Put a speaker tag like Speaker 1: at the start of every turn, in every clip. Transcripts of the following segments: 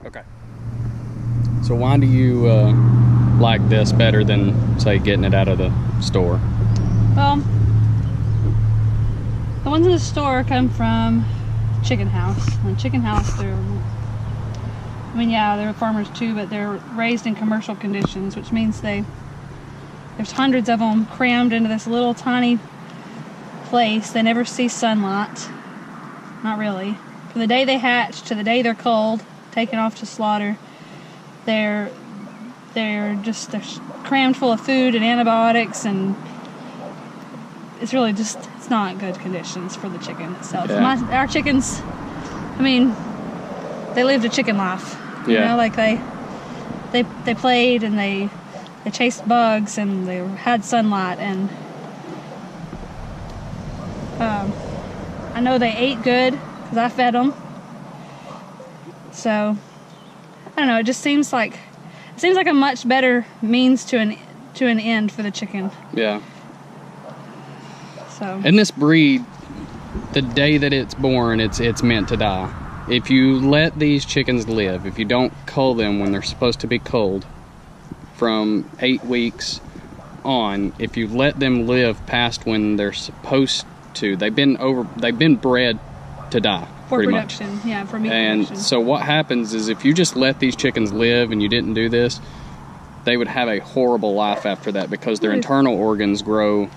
Speaker 1: Okay. So why do you like this better than, say, getting it out of the store?
Speaker 2: Well, the ones in the store come from chicken house. And chicken house, they're farmers too, but they're raised in commercial conditions, which means there's hundreds of them crammed into this little tiny place. They never see sunlight. Not really. From the day they hatch to the day they're culled, taken off to slaughter, they're crammed full of food and antibiotics, and it's really just, it's not good conditions for the chicken itself.
Speaker 1: Yeah.
Speaker 2: Our chickens, I mean, they lived a chicken life. You know, like they played and they chased bugs and they had sunlight, and I know they ate good because I fed them. So I don't know. It just seems like a much better means to an end for the chicken.
Speaker 1: Yeah.
Speaker 2: So.
Speaker 1: And this breed, the day that it's born, it's meant to die. If you let these chickens live, if you don't cull them when they're supposed to be culled from 8 weeks on, if you let them live past when they're supposed to, they've been bred to die.
Speaker 2: For
Speaker 1: pretty
Speaker 2: production,
Speaker 1: much.
Speaker 2: Yeah, for meat
Speaker 1: and
Speaker 2: production.
Speaker 1: So what happens is, if you just let these chickens live and you didn't do this, they would have a horrible life after that, because their internal organs grow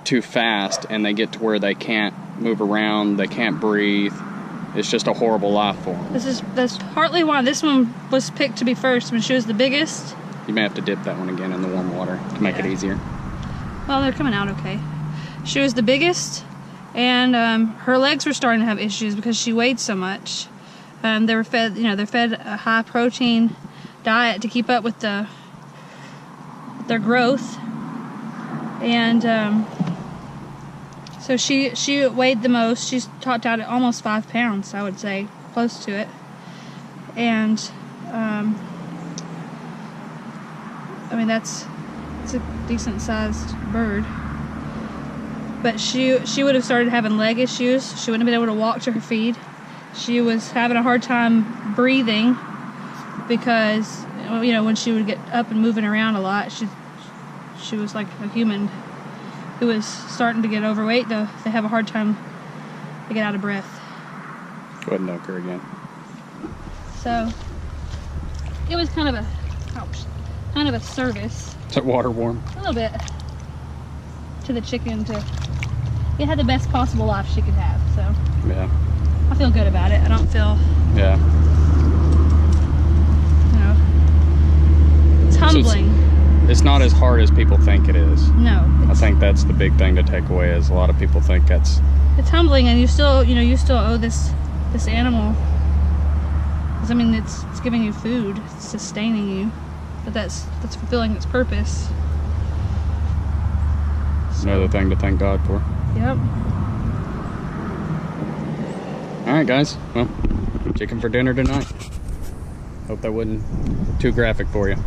Speaker 1: too fast and they get to where they can't move around, they can't breathe. It's just a horrible life for them.
Speaker 2: That's partly why this one was picked to be first. When she was the biggest.
Speaker 1: You may have to dip that one again in the warm water to make it easier.
Speaker 2: Well, they're coming out okay. She was the biggest, and her legs were starting to have issues because she weighed so much. They're fed a high protein diet to keep up with their growth, and so she weighed the most. She's topped out at almost 5 pounds, I would say, close to it, and I mean it's a decent sized bird. But she would have started having leg issues. She wouldn't have been able to walk to her feed. She was having a hard time breathing because, you know, when she would get up and moving around a lot, she was like a human who was starting to get overweight. Though they have a hard time to get out of breath.
Speaker 1: Go ahead and dunk her again.
Speaker 2: So it was kind of a service.
Speaker 1: Is that water warm?
Speaker 2: A little bit. To the chicken to get had the best possible life she could have. So
Speaker 1: yeah,
Speaker 2: I feel good about it. I don't feel,
Speaker 1: yeah,
Speaker 2: you know, it's humbling.
Speaker 1: So it's not as hard as people think it is.
Speaker 2: No,
Speaker 1: I think that's the big thing to take away, is a lot of people think it's
Speaker 2: humbling, and you still owe this animal, because I mean it's giving you food, it's sustaining you, but that's fulfilling its purpose.
Speaker 1: Another thing to thank God for.
Speaker 2: Yep.
Speaker 1: Alright guys, well, chicken for dinner tonight. Hope that wasn't too graphic for you.